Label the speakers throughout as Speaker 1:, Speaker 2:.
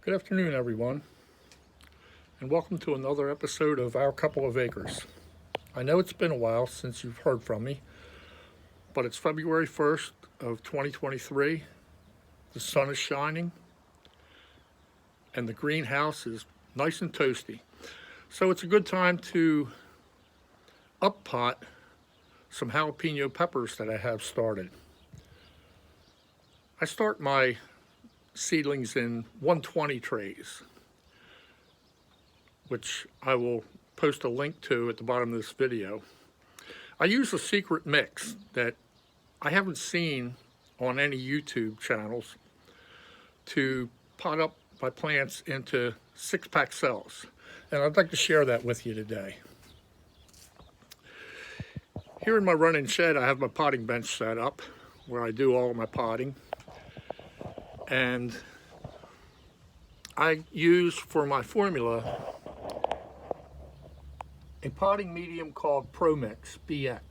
Speaker 1: Good afternoon, everyone, and welcome to another episode of Our Couple of Acres. I know it's been a while since you've heard from me, but it's February 1st of 2023. The sun is shining, and the greenhouse is nice and toasty. So it's a good time to up-pot some jalapeno peppers that I have started. I start my seedlings in 120 trays, which I will post a link to at the bottom of this video. I use a secret mix that I haven't seen on any YouTube channels to pot up my plants into 6-pack cells, and I'd like to share that with you today. Here in my run-in shed, I have my potting bench set up where I do all of my potting. And I use for my formula a potting medium called ProMix BX.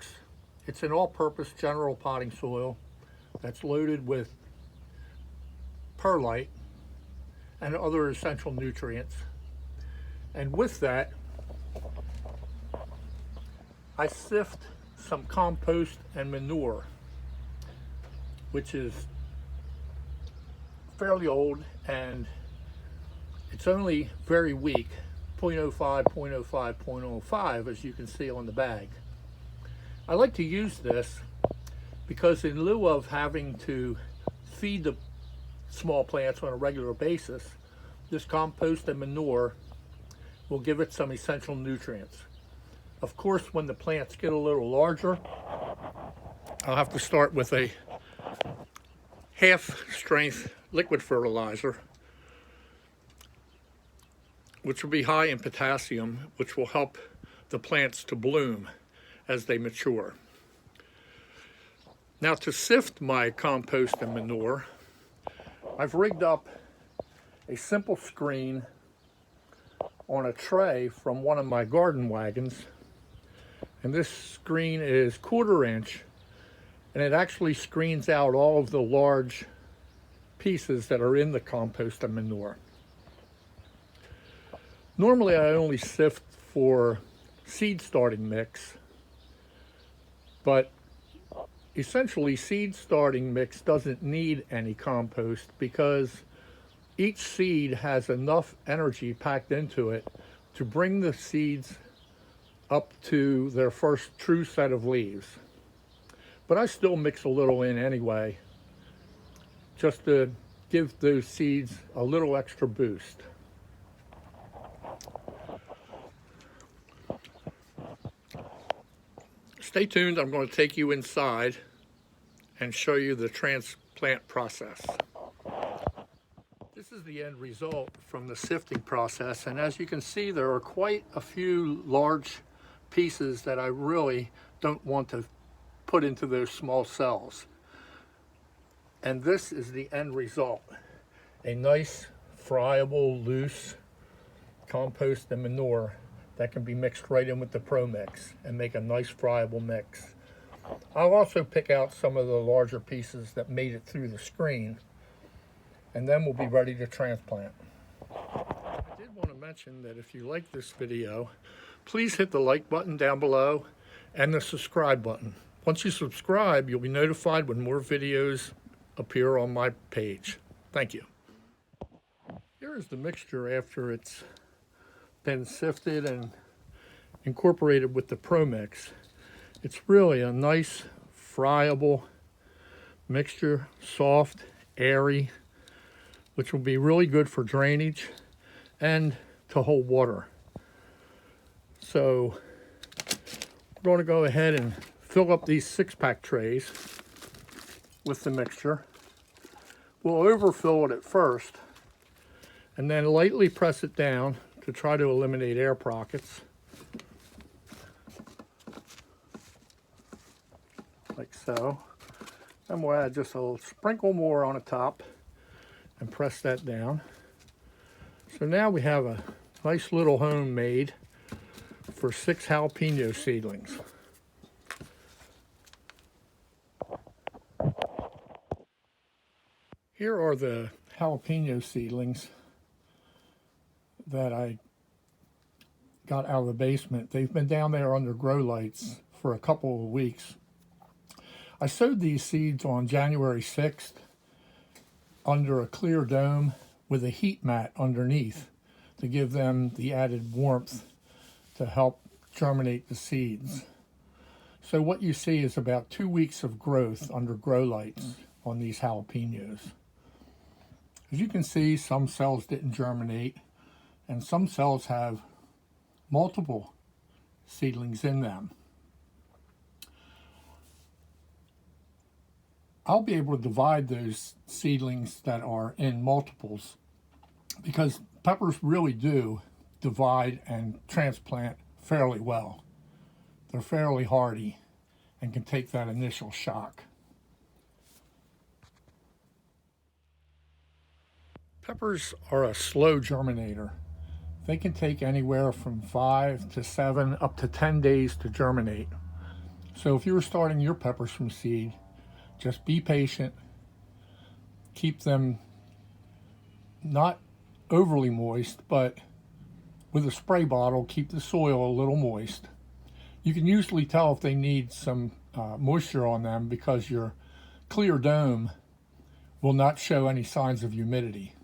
Speaker 1: It's an all-purpose general potting soil that's loaded with perlite and other essential nutrients. And with that, I sift some compost and manure, which is fairly old, and it's only very weak, 0.05, 0.05, 0.05, as you can see on the bag. I like to use this because in lieu of having to feed the small plants on a regular basis, this compost and manure will give it some essential nutrients. Of course, when the plants get a little larger, I'll have to start with a half-strength liquid fertilizer, which will be high in potassium, which will help the plants to bloom as they mature. Now, to sift my compost and manure, I've rigged up a simple screen on a tray from one of my garden wagons, and this screen is 1/4 inch, and it actually screens out all of the large pieces that are in the compost and manure. Normally I only sift for seed starting mix, but essentially seed starting mix doesn't need any compost because each seed has enough energy packed into it to bring the seeds up to their first true set of leaves. But I still mix a little in anyway, just to give those seeds a little extra boost. Stay tuned, I'm going to take you inside and show you the transplant process. This is the end result from the sifting process, and as you can see, there are quite a few large pieces that I really don't want to put into those small cells. And this is the end result. A nice, friable, loose compost and manure that can be mixed right in with the ProMix and make a nice friable mix. I'll also pick out some of the larger pieces that made it through the screen, and then we'll be ready to transplant. I did want to mention that if you like this video, please hit the like button down below and the subscribe button. Once you subscribe, you'll be notified when more videos appear on my page. Thank you. Here is the mixture after it's been sifted and incorporated with the ProMix. It's really a nice, friable mixture, soft, airy, which will be really good for drainage and to hold water. So we're going to go ahead and fill up these 6-pack trays with the mixture. We'll overfill it at first and then lightly press it down to try to eliminate air pockets, like so. Then we'll add just a sprinkle more on the top and press that down. So now we have a nice little home made for 6 jalapeno seedlings. Here are the jalapeno seedlings that I got out of the basement. They've been down there under grow lights for a couple of weeks. I sowed these seeds on January 6th under a clear dome with a heat mat underneath to give them the added warmth to help germinate the seeds. So what you see is about 2 weeks of growth under grow lights on these jalapenos. As you can see, some cells didn't germinate, and some cells have multiple seedlings in them. I'll be able to divide those seedlings that are in multiples because peppers really do divide and transplant fairly well. They're fairly hardy and can take that initial shock. Peppers are a slow germinator. They can take anywhere from 5 to 7 up to 10 days to germinate. So if you were starting your peppers from seed, just be patient. Keep them not overly moist, but with a spray bottle, keep the soil a little moist. You can usually tell if they need some moisture on them because your clear dome will not show any signs of humidity.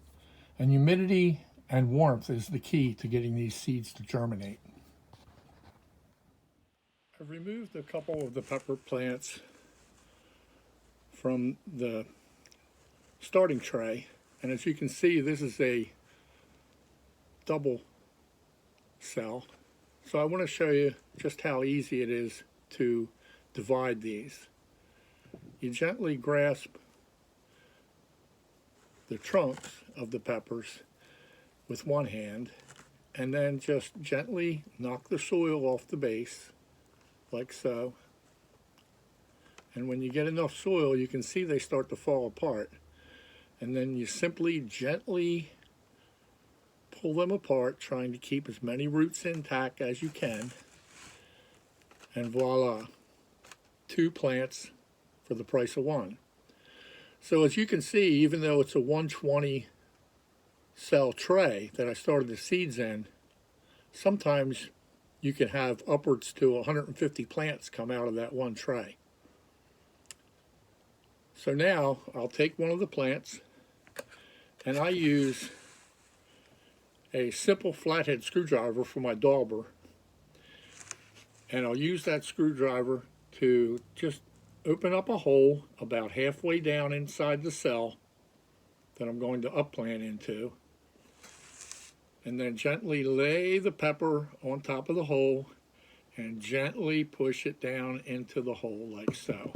Speaker 1: And humidity and warmth is the key to getting these seeds to germinate. I've removed a couple of the pepper plants from the starting tray, and as you can see, this is a double cell. So I want to show you just how easy it is to divide these. You gently grasp the trunks of the peppers with one hand, and then just gently knock the soil off the base, like so. And when you get enough soil, you can see they start to fall apart. And then you simply gently pull them apart, trying to keep as many roots intact as you can. And voila, 2 plants for the price of 1. So as you can see, even though it's a 120 cell tray that I started the seeds in, sometimes you can have upwards to 150 plants come out of that one tray. So now I'll take one of the plants, and I use a simple flathead screwdriver for my dauber, and I'll use that screwdriver to just open up a hole about halfway down inside the cell that I'm going to upplant into, and then gently lay the pepper on top of the hole and gently push it down into the hole like so.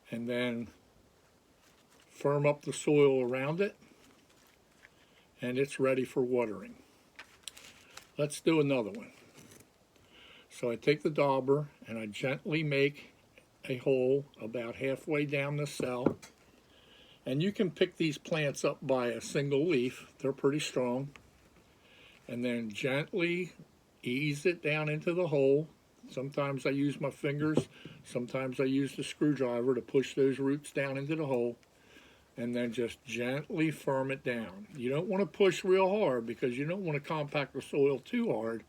Speaker 1: And then firm up the soil around it, and it's ready for watering. Let's do another one. So I take the dauber and I gently make a hole about halfway down the cell, and you can pick these plants up by a single leaf. They're pretty strong. And then gently ease it down into the hole. Sometimes I use my fingers, sometimes I use the screwdriver to push those roots down into the hole, and then just gently firm it down. You don't want to push real hard because you don't want to compact the soil too hard.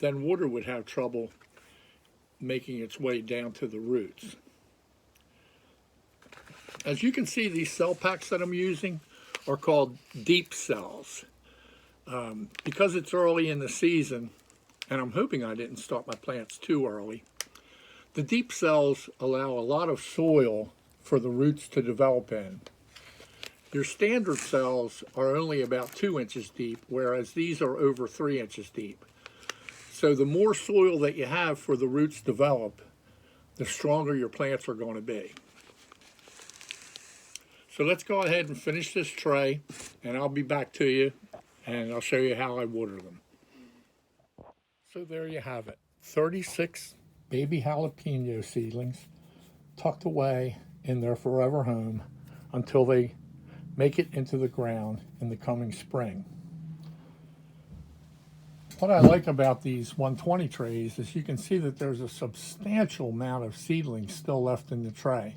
Speaker 1: Then water would have trouble making its way down to the roots. As you can see, these cell packs that I'm using are called deep cells. Because it's early in the season, and I'm hoping I didn't start my plants too early, the deep cells allow a lot of soil for the roots to develop in. Your standard cells are only about 2 inches deep, whereas these are over 3 inches deep. So the more soil that you have for the roots to develop, the stronger your plants are going to be. So let's go ahead and finish this tray, and I'll be back to you, and I'll show you how I water them. So there you have it, 36 baby jalapeno seedlings tucked away in their forever home until they make it into the ground in the coming spring. What I like about these 120 trays is you can see that there's a substantial amount of seedlings still left in the tray.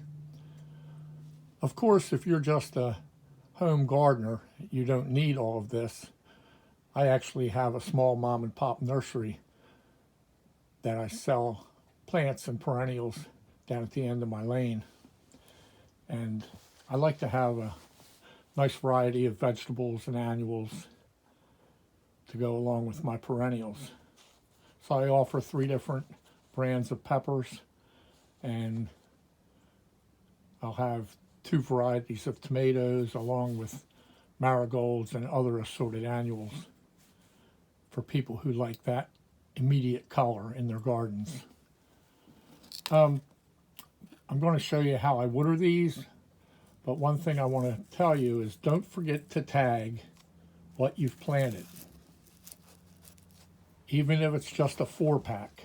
Speaker 1: Of course, if you're just a home gardener, you don't need all of this, I actually have a small mom and pop nursery that I sell plants and perennials down at the end of my lane. And I like to have a nice variety of vegetables and annuals to go along with my perennials. So I offer 3 different brands of peppers, and I'll have 2 varieties of tomatoes along with marigolds and other assorted annuals for people who like that immediate color in their gardens. I'm going to show you how I water these, but one thing I want to tell you is don't forget to tag what you've planted, even if it's just a 4-pack,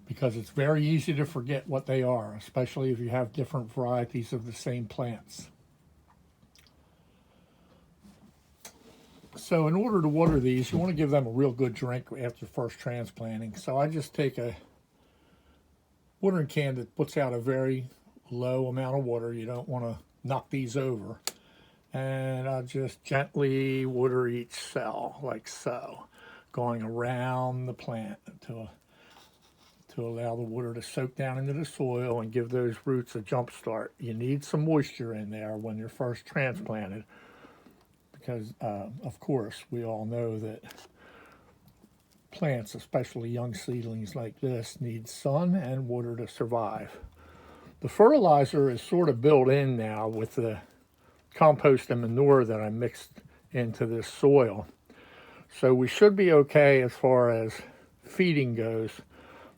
Speaker 1: because it's very easy to forget what they are, especially if you have different varieties of the same plants. So in order to water these, you want to give them a real good drink after first transplanting. So I just take a watering can that puts out a very low amount of water. You don't want to knock these over. And I'll just gently water each cell like so, going around the plant to allow the water to soak down into the soil and give those roots a jump start. You need some moisture in there when you're first transplanted, because of course we all know that plants, especially young seedlings like this, need sun and water to survive. The fertilizer is sort of built in now with the compost and manure that I mixed into this soil. So we should be okay as far as feeding goes.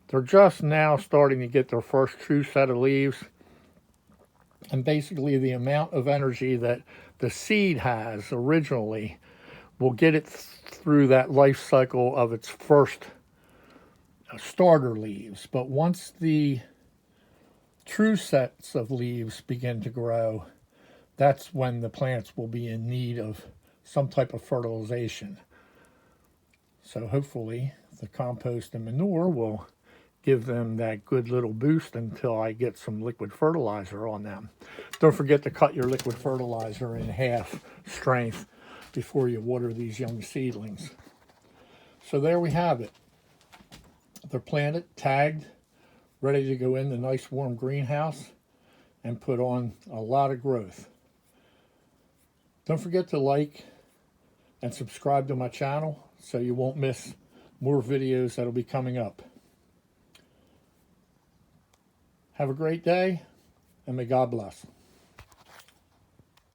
Speaker 1: They're just now starting to get their first true set of leaves. And basically the amount of energy that the seed has originally will get it through that life cycle of its first starter leaves. But once the true sets of leaves begin to grow, that's when the plants will be in need of some type of fertilization. So hopefully the compost and manure will give them that good little boost until I get some liquid fertilizer on them. Don't forget to cut your liquid fertilizer in half strength before you water these young seedlings. So there we have it. They're planted, tagged, ready to go in the nice warm greenhouse and put on a lot of growth. Don't forget to like and subscribe to my channel so you won't miss more videos that'll be coming up. Have a great day, and may God bless.